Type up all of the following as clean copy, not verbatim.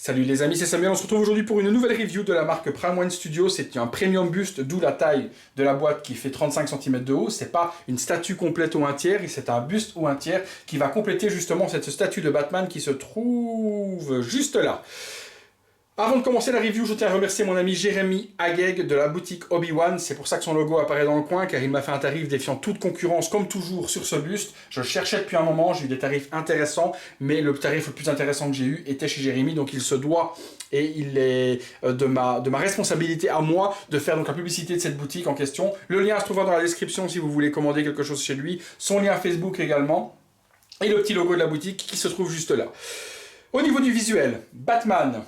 Salut les amis, c'est Samuel, on se retrouve aujourd'hui pour une nouvelle review de la marque Prime One Studio. C'est un premium buste, d'où la taille de la boîte qui fait 35 cm de haut. C'est pas une statue complète ou un tiers, c'est un buste ou un tiers qui va compléter justement cette statue de Batman qui se trouve juste là. Avant de commencer la review, je tiens à remercier mon ami Jérémy Ageg de la boutique Obi-Wan. C'est pour ça que son logo apparaît dans le coin, car il m'a fait un tarif défiant toute concurrence, comme toujours, sur ce buste. Je le cherchais depuis un moment, j'ai eu des tarifs intéressants, mais le tarif le plus intéressant que j'ai eu était chez Jérémy, donc il se doit, et il est de ma responsabilité à moi, de faire donc la publicité de cette boutique en question. Le lien se trouvera dans la description si vous voulez commander quelque chose chez lui, son lien Facebook également, et le petit logo de la boutique qui se trouve juste là. Au niveau du visuel, Batman,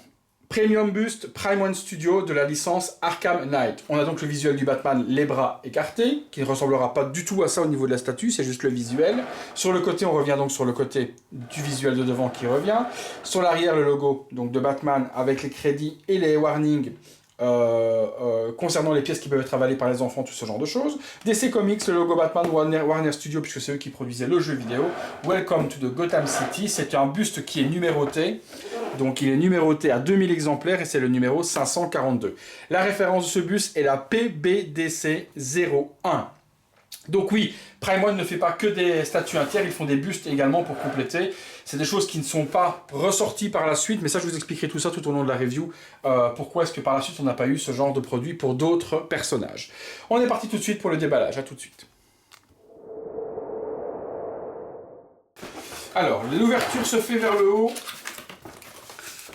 Premium Buste Prime One Studio de la licence Arkham Knight. On a donc le visuel du Batman, les bras écartés, qui ne ressemblera pas du tout à ça au niveau de la statue, c'est juste le visuel. Sur le côté, on revient donc sur le côté du visuel de devant qui revient. Sur l'arrière, le logo donc de Batman avec les crédits et les warnings concernant les pièces qui peuvent être avalées par les enfants, tout ce genre de choses. DC Comics, le logo Batman, Warner Studio, puisque c'est eux qui produisaient le jeu vidéo. Welcome to the Gotham City, c'est un buste qui est numéroté. Donc il est numéroté à 2000 exemplaires et c'est le numéro 542. La référence de ce buste est la PBDC 01. Donc oui, Prime One ne fait pas que des statues entières, ils font des bustes également pour compléter. C'est des choses qui ne sont pas ressorties par la suite, mais ça je vous expliquerai tout ça tout au long de la review. Pourquoi est-ce que par la suite on n'a pas eu ce genre de produit pour d'autres personnages. On est parti tout de suite pour le déballage, à tout de suite. Alors, l'ouverture se fait vers le haut.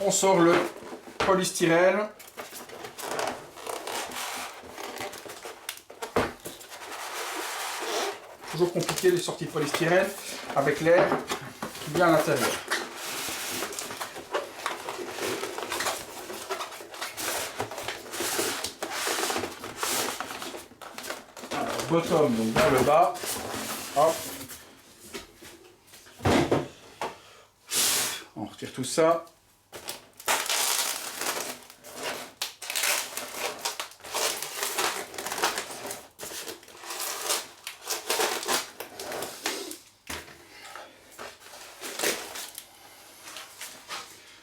On sort le polystyrène. Toujours compliqué les sorties de polystyrène avec l'air qui vient à l'intérieur. Alors, bottom, donc vers le bas. Hop. On retire tout ça.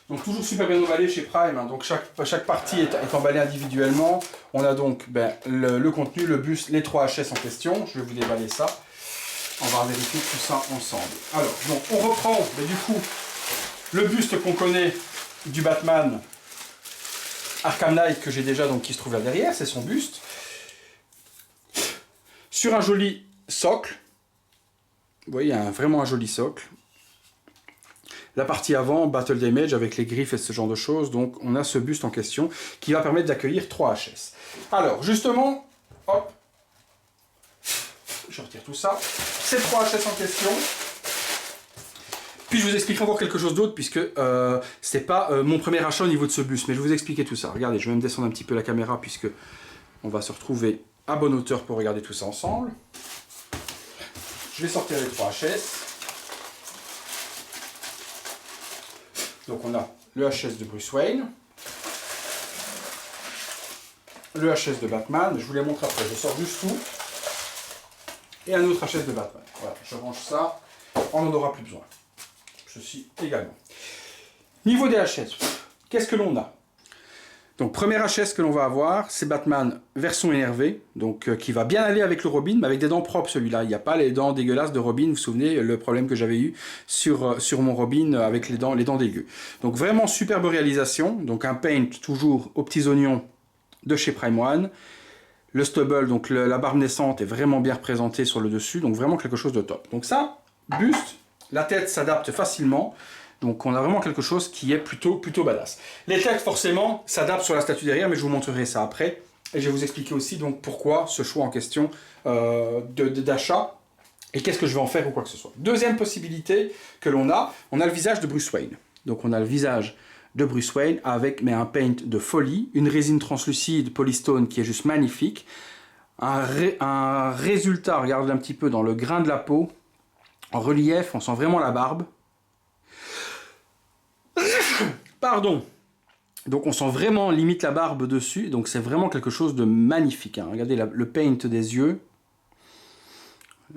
Donc toujours super bien emballé chez Prime, hein. Donc chaque partie est emballée individuellement. On a donc le contenu, le buste, les 3 HS en question. Je vais vous déballer ça. On va vérifier tout ça ensemble. Alors, donc on reprend du coup le buste qu'on connaît du Batman Arkham Knight que j'ai déjà, donc qui se trouve là derrière, c'est son buste. Sur un joli socle. Vous voyez, vraiment un joli socle. La partie avant, Battle Damage avec les griffes et ce genre de choses. Donc on a ce buste en question qui va permettre d'accueillir 3 HS. Alors justement, hop, je retire tout ça. Ces 3 HS en question. Puis je vous expliquerai encore quelque chose d'autre puisque c'est pas mon premier achat au niveau de ce buste. Mais je vais vous expliquer tout ça. Regardez, je vais même descendre un petit peu la caméra puisque on va se retrouver à bonne hauteur pour regarder tout ça ensemble. Je vais sortir les 3 HS. Donc on a le HS de Bruce Wayne, le HS de Batman, je vous les montre après, je sors juste tout, et un autre HS de Batman. Voilà, je range ça, on n'en aura plus besoin. Ceci également. Niveau des HS, qu'est-ce que l'on a? Donc premier HS que l'on va avoir, c'est Batman version énervée, donc qui va bien aller avec le Robin, mais avec des dents propres celui-là. Il n'y a pas les dents dégueulasses de Robin, vous vous souvenez, le problème que j'avais eu sur mon Robin avec les dents dégueu. Donc vraiment superbe réalisation, donc un paint toujours aux petits oignons de chez Prime One. Le stubble, donc la barbe naissante est vraiment bien représentée sur le dessus, donc vraiment quelque chose de top. Donc ça, buste, la tête s'adapte facilement. Donc on a vraiment quelque chose qui est plutôt badass. Les têtes forcément s'adaptent sur la statue derrière, mais je vous montrerai ça après. Et je vais vous expliquer aussi donc pourquoi ce choix en question d'achat et qu'est-ce que je vais en faire ou quoi que ce soit. Deuxième possibilité que on a le visage de Bruce Wayne. Donc on a le visage de Bruce Wayne avec un paint de folie, une résine translucide polystone qui est juste magnifique, un résultat, regardez un petit peu dans le grain de la peau, en relief, on sent vraiment la barbe. Pardon. Donc on sent vraiment limite la barbe dessus, donc c'est vraiment quelque chose de magnifique. Hein. Regardez le paint des yeux,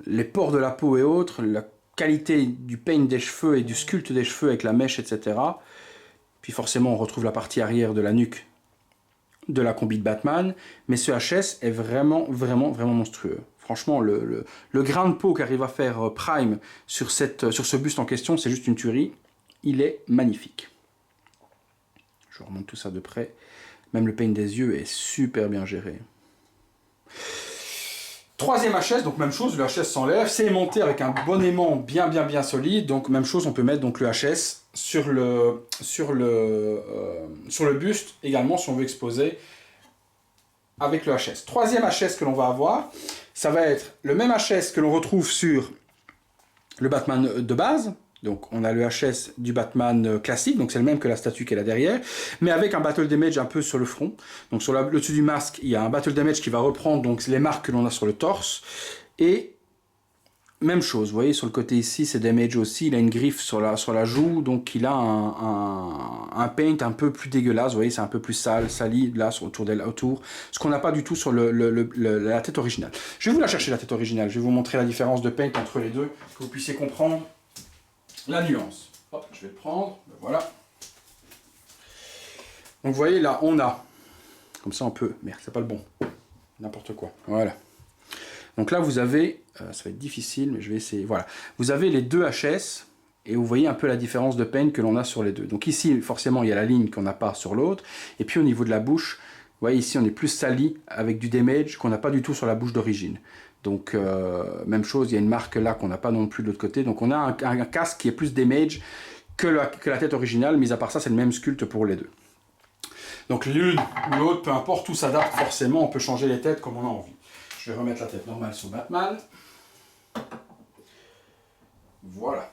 les pores de la peau et autres, la qualité du paint des cheveux et du sculpte des cheveux avec la mèche, etc. Puis forcément, on retrouve la partie arrière de la nuque de la combi de Batman. Mais ce HS est vraiment, vraiment, vraiment monstrueux. Franchement, le grain de peau qu'arrive à faire Prime sur ce buste en question, c'est juste une tuerie. Il est magnifique. Je remonte tout ça de près. Même le paint des yeux est super bien géré. Troisième HS, donc même chose, le HS s'enlève, c'est aimanté avec un bon aimant bien solide, donc même chose, on peut mettre donc le HS sur le buste également si on veut exposer avec le HS. Troisième HS que l'on va avoir, ça va être le même HS que l'on retrouve sur le Batman de base. Donc on a le HS du Batman classique, donc c'est le même que la statue qui est là derrière, mais avec un battle damage un peu sur le front. Donc sur le dessus du masque, il y a un battle damage qui va reprendre donc les marques que l'on a sur le torse. Et même chose, vous voyez sur le côté ici, c'est damage aussi, il a une griffe sur la joue, donc il a un paint un peu plus dégueulasse, vous voyez, c'est un peu plus sali là autour, ce qu'on n'a pas du tout sur la tête originale. Je vais vous la chercher la tête originale, je vais vous montrer la différence de paint entre les deux, que vous puissiez comprendre la nuance. Hop, je vais le prendre, voilà. Donc vous voyez là, on a, comme ça on peut, merde, c'est pas le bon, n'importe quoi, voilà. Donc là vous avez, ça va être difficile, mais je vais essayer, voilà. Vous avez les deux HS, et vous voyez un peu la différence de paint que l'on a sur les deux. Donc ici, forcément, il y a la ligne qu'on n'a pas sur l'autre, et puis au niveau de la bouche, vous voyez ici, on est plus sali, avec du damage qu'on n'a pas du tout sur la bouche d'origine. Donc, même chose, il y a une marque là qu'on n'a pas non plus de l'autre côté. Donc, on a un casque qui est plus damage que la tête originale. Mis à part ça, c'est le même sculpte pour les deux. Donc, l'une ou l'autre, peu importe, tout s'adapte forcément. On peut changer les têtes comme on a envie. Je vais remettre la tête normale sur Batman. Voilà.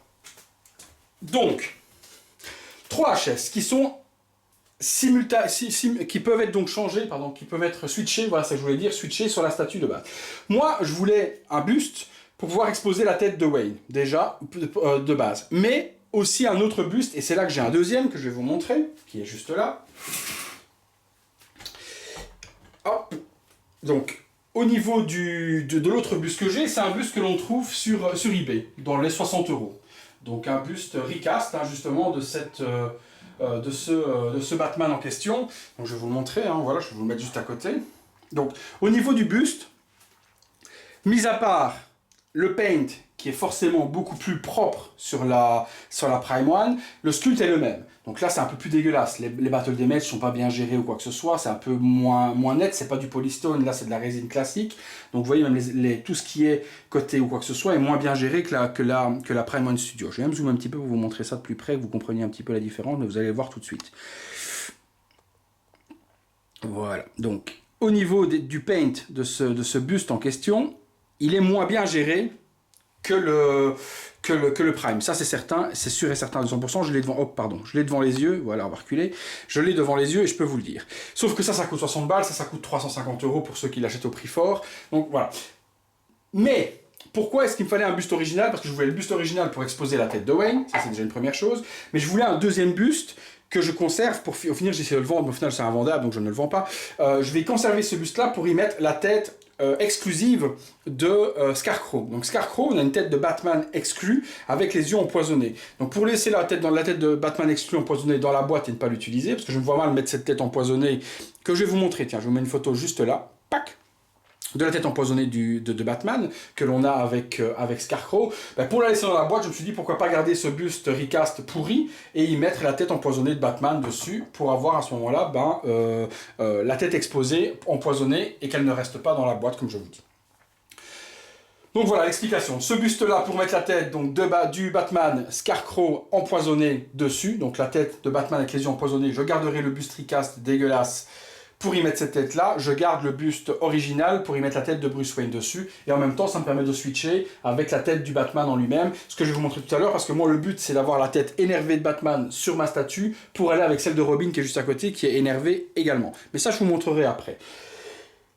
Donc, 3 HS qui sont qui peuvent être donc changés, pardon, qui peuvent être switchés, voilà ça que je voulais dire, switchés sur la statue de base. Moi, je voulais un buste pour pouvoir exposer la tête de Wayne, déjà, de base. Mais aussi un autre buste, et c'est là que j'ai un deuxième que je vais vous montrer, qui est juste là. Hop. Donc, au niveau de l'autre buste que j'ai, c'est un buste que l'on trouve sur eBay, dans les 60 €. Donc un buste recast, hein, justement, de ce Batman en question. Donc je vais vous le montrer, hein, voilà, je vais vous le mettre juste à côté. Donc au niveau du buste, mis à part le paint qui est forcément beaucoup plus propre sur la Prime One, le sculpte est le même. Donc là c'est un peu plus dégueulasse, les battle damage ne sont pas bien gérés ou quoi que ce soit, c'est un peu moins net, c'est pas du polystone, là c'est de la résine classique. Donc vous voyez même tout ce qui est côté ou quoi que ce soit est moins bien géré que la Prime One Studio. Je vais même zoomer un petit peu pour vous montrer ça de plus près, que vous compreniez un petit peu la différence, mais vous allez le voir tout de suite. Voilà, donc au niveau du paint de ce buste en question, il est moins bien géré que le Prime. Ça c'est certain, c'est sûr et certain à 200%. Je l'ai devant, oh pardon, je l'ai devant les yeux, voilà, on va reculer. Je l'ai devant les yeux et je peux vous le dire. Sauf que ça coûte 60 balles, ça coûte 350 € pour ceux qui l'achètent au prix fort. Donc voilà. Mais pourquoi est-ce qu'il me fallait un buste original? Parce que je voulais le buste original pour exposer la tête de Wayne, ça c'est déjà une première chose. Mais je voulais un deuxième buste que je conserve pour, au final j'essaie de le vendre, mais au final c'est invendable donc je ne le vends pas. Je vais conserver ce buste là pour y mettre la tête exclusive de Scarecrow. Donc Scarecrow, on a une tête de Batman exclue avec les yeux empoisonnés. Donc pour laisser la tête de Batman exclu empoisonnée dans la boîte et ne pas l'utiliser, parce que je me vois mal mettre cette tête empoisonnée que je vais vous montrer. Tiens, je vous mets une photo juste là. Pac, de la tête empoisonnée de Batman que l'on a avec Scarecrow. Ben, pour la laisser dans la boîte, je me suis dit pourquoi pas garder ce buste recast pourri et y mettre la tête empoisonnée de Batman dessus pour avoir à ce moment-là la tête exposée, empoisonnée et qu'elle ne reste pas dans la boîte comme je vous dis. Donc voilà l'explication. Ce buste-là pour mettre la tête donc, du Batman Scarecrow empoisonné dessus, donc la tête de Batman avec les yeux empoisonnés, je garderai le buste recast dégueulasse. Pour y mettre cette tête-là, je garde le buste original pour y mettre la tête de Bruce Wayne dessus. Et en même temps, ça me permet de switcher avec la tête du Batman en lui-même. Ce que je vais vous montrer tout à l'heure, parce que moi, le but, c'est d'avoir la tête énervée de Batman sur ma statue pour aller avec celle de Robin qui est juste à côté, qui est énervée également. Mais ça, je vous montrerai après.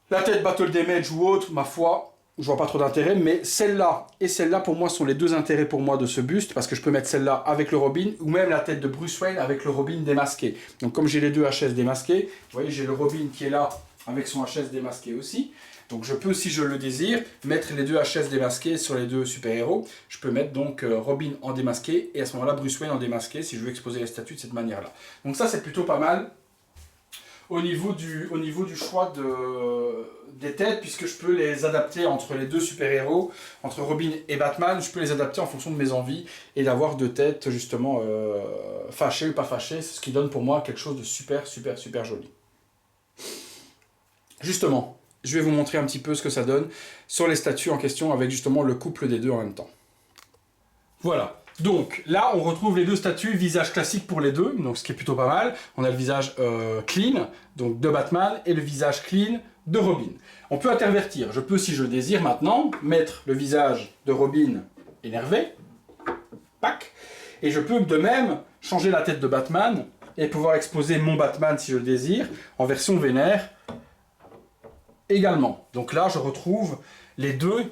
La tête Battle Damage ou autre, ma foi, je vois pas trop d'intérêt, mais celle-là et celle-là, pour moi, sont les deux intérêts pour moi de ce buste, parce que je peux mettre celle-là avec le Robin, ou même la tête de Bruce Wayne avec le Robin démasqué. Donc comme j'ai les deux HS démasqués, vous voyez, j'ai le Robin qui est là, avec son HS démasqué aussi. Donc je peux, si je le désire, mettre les deux HS démasqués sur les deux super-héros. Je peux mettre donc Robin en démasqué et à ce moment-là Bruce Wayne en démasqué si je veux exposer les statues de cette manière-là. Donc ça c'est plutôt pas mal au niveau du choix des têtes, puisque je peux les adapter entre les deux super-héros, entre Robin et Batman, je peux les adapter en fonction de mes envies et d'avoir deux têtes justement fâchées ou pas fâchées, c'est ce qui donne pour moi quelque chose de super joli. Justement, je vais vous montrer un petit peu ce que ça donne sur les statues en question avec justement le couple des deux en même temps. Voilà, donc là on retrouve les deux statues, visage classique pour les deux, donc ce qui est plutôt pas mal. On a le visage clean, donc de Batman, et le visage clean de Robin. On peut intervertir, je peux si je le désire maintenant, mettre le visage de Robin énervé, pack, et je peux de même changer la tête de Batman et pouvoir exposer mon Batman si je le désire, en version vénère, également. Donc là, je retrouve les deux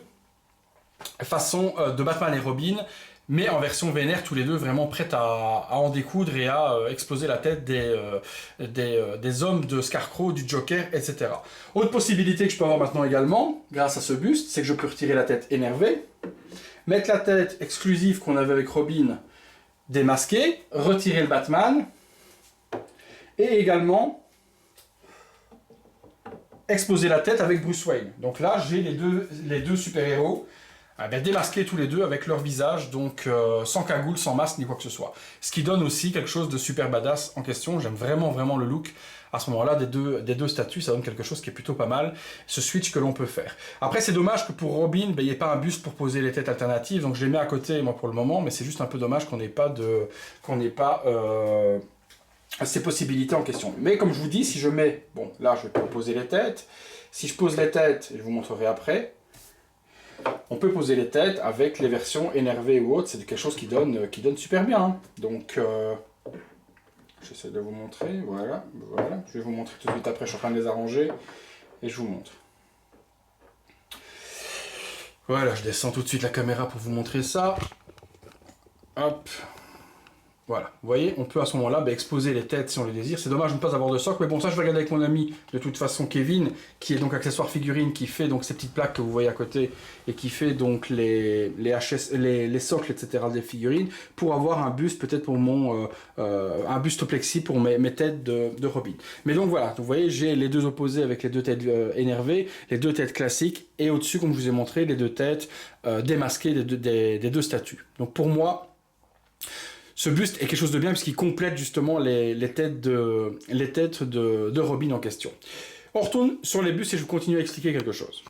façons de Batman et Robin, mais en version vénère, tous les deux vraiment prêts à en découdre et à exploser la tête des hommes de Scarecrow, du Joker, etc. Autre possibilité que je peux avoir maintenant également, grâce à ce buste, c'est que je peux retirer la tête énervée, mettre la tête exclusive qu'on avait avec Robin démasquée, retirer le Batman, et également exposer la tête avec Bruce Wayne. Donc là, j'ai les deux super-héros démasqués tous les deux avec leur visage, donc sans cagoule, sans masque, ni quoi que ce soit. Ce qui donne aussi quelque chose de super badass en question. J'aime vraiment le look à ce moment-là des deux statues. Ça donne quelque chose qui est plutôt pas mal, ce switch que l'on peut faire. Après, c'est dommage que pour Robin, il n'y ait pas un buste pour poser les têtes alternatives, donc je les mets à côté, moi, pour le moment, mais c'est juste un peu dommage qu'on n'ait pas ces possibilités en question. Mais comme je vous dis, si je mets, bon là je vais poser les têtes, si je pose les têtes, et je vous montrerai après, on peut poser les têtes avec les versions énervées ou autres, c'est quelque chose qui donne super bien. Hein. Donc j'essaie de vous montrer, voilà, je vais vous montrer tout de suite après, je suis en train de les arranger, et je vous montre. Voilà, je descends tout de suite la caméra pour vous montrer ça. Hop. Voilà, vous voyez, on peut à ce moment-là exposer les têtes si on le désire. C'est dommage de ne pas avoir de socle, mais bon, ça je vais regarder avec mon ami, de toute façon Kevin, qui est donc accessoire figurine, qui fait donc ces petites plaques que vous voyez à côté, et qui fait donc les socles, etc. des figurines, pour avoir un buste peut-être pour un buste plexi pour mes têtes de Robin. Mais donc voilà, vous voyez, j'ai les deux opposés avec les deux têtes énervées, les deux têtes classiques, et au-dessus, comme je vous ai montré, les deux têtes démasquées des deux statues. Donc pour moi, ce buste est quelque chose de bien puisqu'il complète justement les têtes de Robin en question. On retourne sur les bustes et je vais continuer à expliquer quelque chose.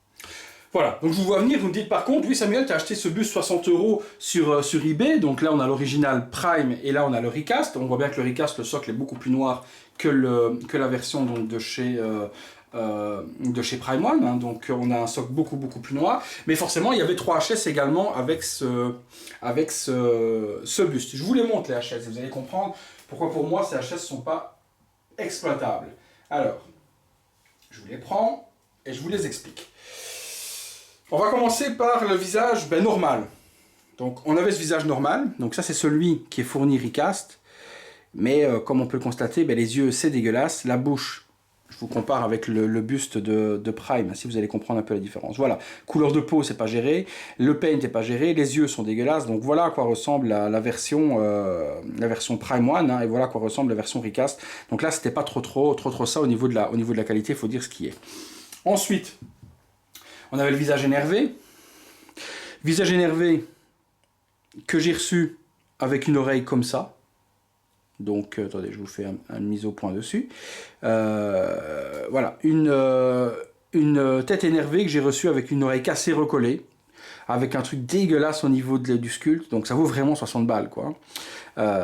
Voilà, donc je vous vois venir, vous me dites par contre, oui Samuel, tu as acheté ce buste 60 € sur eBay, donc là on a l'original Prime et là on a le Recast. On voit bien que le Recast, le socle est beaucoup plus noir que la version donc, de chez Prime One, hein, donc on a un socle beaucoup plus noir, mais forcément il y avait 3 HS également avec ce buste. Je vous les montre les HS, vous allez comprendre pourquoi pour moi ces HS ne sont pas exploitables. Alors, je vous les prends et je vous les explique. On va commencer par le visage normal. Donc on avait ce visage normal, donc ça c'est celui qui est fourni Recast, mais comme on peut le constater, les yeux c'est dégueulasse, la bouche, je vous compare avec le buste de Prime, si vous allez comprendre un peu la différence. Voilà, couleur de peau, c'est pas géré, le paint n'est pas géré, les yeux sont dégueulasses, donc voilà à quoi ressemble la version Prime One, hein, et voilà à quoi ressemble la version Recast. Donc là, c'était pas trop ça au niveau de la qualité, il faut dire ce qui est. Ensuite, on avait le visage énervé. Visage énervé que j'ai reçu avec une oreille comme ça. Donc, attendez, je vous fais une mise au point dessus. Voilà, une tête énervée que j'ai reçue avec une oreille cassée recollée, avec un truc dégueulasse au niveau du sculpte, donc ça vaut vraiment 60 balles, quoi.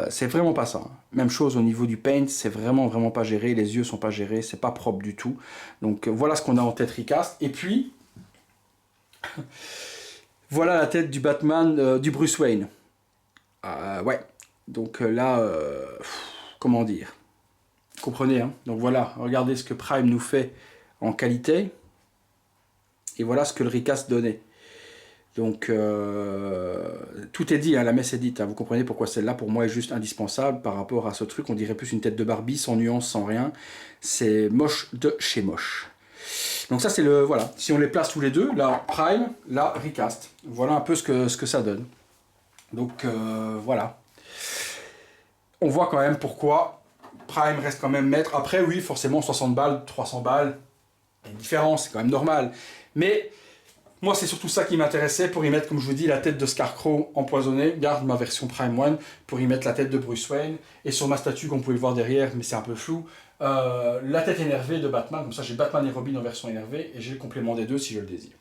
C'est vraiment pas ça. Même chose au niveau du paint, c'est vraiment pas géré, les yeux sont pas gérés, c'est pas propre du tout. Donc, voilà ce qu'on a en tête Recast. Et puis, voilà la tête du Batman, du Bruce Wayne. Ouais. Donc là, comment dire, comprenez, hein. Donc voilà, regardez ce que Prime nous fait en qualité, et voilà ce que le Recast donnait. Donc tout est dit, hein, la messe est dite, hein. Vous comprenez pourquoi celle-là pour moi est juste indispensable par rapport à ce truc, on dirait plus une tête de Barbie, sans nuance, sans rien, c'est moche de chez moche. Donc ça c'est le, voilà, si on les place tous les deux, la Prime, la Recast. Voilà un peu ce que ça donne. Donc voilà. On voit quand même pourquoi Prime reste quand même maître. Après oui, forcément 60 balles, 300 balles, il y a une différence, c'est quand même normal. Mais moi c'est surtout ça qui m'intéressait pour y mettre, comme je vous dis, la tête de Scarecrow empoisonnée. Garde ma version Prime 1 pour y mettre la tête de Bruce Wayne. Et sur ma statue, qu'on pouvait le voir derrière, mais c'est un peu flou, la tête énervée de Batman. Comme ça j'ai Batman et Robin en version énervée et j'ai le complément des deux si je le désire.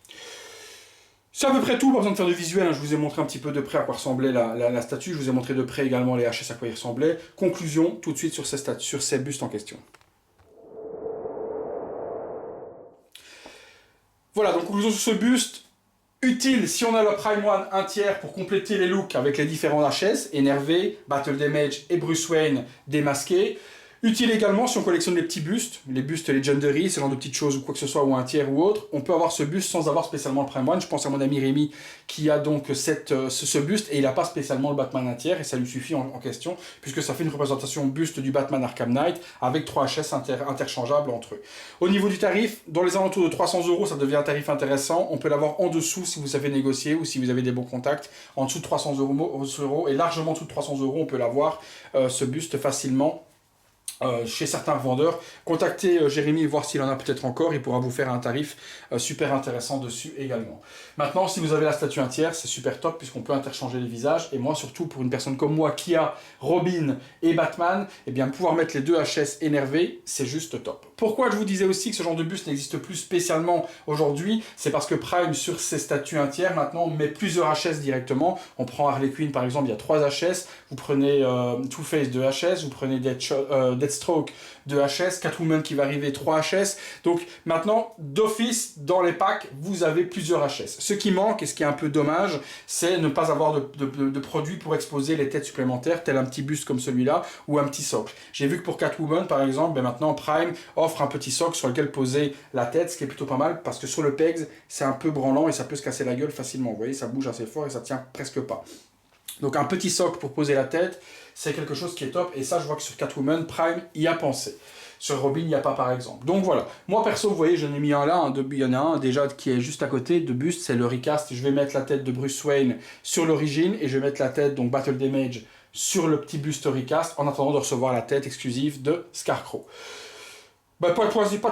C'est à peu près tout, pas besoin de faire de visuel, hein. Je vous ai montré un petit peu de près à quoi ressemblait la statue, je vous ai montré de près également les HS à quoi ils ressemblaient. Conclusion, tout de suite sur ces bustes en question. Voilà, donc conclusion sur ce buste, utile si on a le Prime 1 un tiers pour compléter les looks avec les différents HS, énervé, Battle Damage et Bruce Wayne démasqué. Utile également si on collectionne les petits bustes, les bustes Legendary, ce genre de petites choses ou quoi que ce soit, ou un tiers ou autre. On peut avoir ce buste sans avoir spécialement le Prime 1. Je pense à mon ami Rémi qui a donc ce buste et il n'a pas spécialement le Batman un tiers et ça lui suffit en question puisque ça fait une représentation buste du Batman Arkham Knight avec 3 HS interchangeables entre eux. Au niveau du tarif, dans les alentours de 300 €, ça devient un tarif intéressant. On peut l'avoir en dessous si vous savez négocier ou si vous avez des bons contacts. En dessous de 300 € et largement en dessous de 300 €, on peut l'avoir, ce buste facilement. Chez certains vendeurs, contactez Jérémy et voir s'il en a peut-être encore, il pourra vous faire un tarif super intéressant dessus également. Maintenant, si vous avez la statue un tiers, c'est super top puisqu'on peut interchanger les visages et moi surtout pour une personne comme moi qui a Robin et Batman, eh bien pouvoir mettre les deux HS énervés, c'est juste top. Pourquoi je vous disais aussi que ce genre de buste n'existe plus spécialement aujourd'hui, c'est parce que Prime sur ses statues un tiers maintenant met plusieurs HS directement. On prend Harley Quinn par exemple, il y a 3 HS, vous prenez Two-Face 2 HS, vous prenez Deathstroke 2 HS, Catwoman qui va arriver 3 HS. Donc maintenant, d'office, dans les packs, vous avez plusieurs HS. Ce qui manque, et ce qui est un peu dommage, c'est ne pas avoir de produits pour exposer les têtes supplémentaires, tel un petit buste comme celui-là, ou un petit socle. J'ai vu que pour Catwoman, par exemple, ben maintenant Prime offre un petit socle sur lequel poser la tête, ce qui est plutôt pas mal, parce que sur le pegs, c'est un peu branlant et ça peut se casser la gueule facilement. Vous voyez, ça bouge assez fort et ça tient presque pas. Donc un petit socle pour poser la tête, c'est quelque chose qui est top, et ça je vois que sur Catwoman, Prime y a pensé. Sur Robin, il n'y a pas par exemple. Donc voilà, moi perso, vous voyez, j'en ai mis un là, il y en a un déjà qui est juste à côté de buste, c'est le Recast. Je vais mettre la tête de Bruce Wayne sur l'origine, et je vais mettre la tête, donc Battle Damage, sur le petit buste Recast, en attendant de recevoir la tête exclusive de Scarecrow. Bah, pas de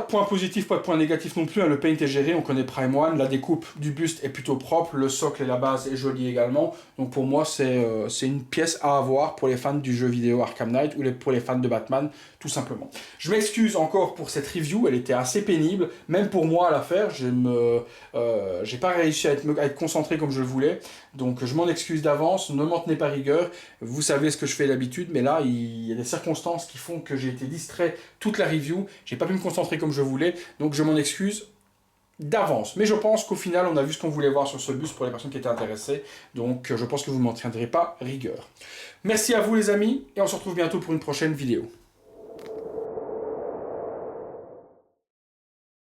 point positif, pas de point négatif non plus, hein. Le paint est géré, on connaît Prime 1, la découpe du buste est plutôt propre, le socle et la base est jolie également, donc pour moi c'est une pièce à avoir pour les fans du jeu vidéo Arkham Knight ou pour les fans de Batman, tout simplement. Je m'excuse encore pour cette review, elle était assez pénible, même pour moi à la faire, j'ai pas réussi à être concentré comme je le voulais, donc je m'en excuse d'avance, ne m'en tenez pas rigueur, vous savez ce que je fais d'habitude, mais là il y a des circonstances qui font que j'ai été distrait toute la review, j'ai pas pu me concentrer comme je voulais, donc je m'en excuse d'avance. Mais je pense qu'au final, on a vu ce qu'on voulait voir sur ce buste pour les personnes qui étaient intéressées, donc je pense que vous ne m'en tiendrez pas rigueur. Merci à vous les amis, et on se retrouve bientôt pour une prochaine vidéo.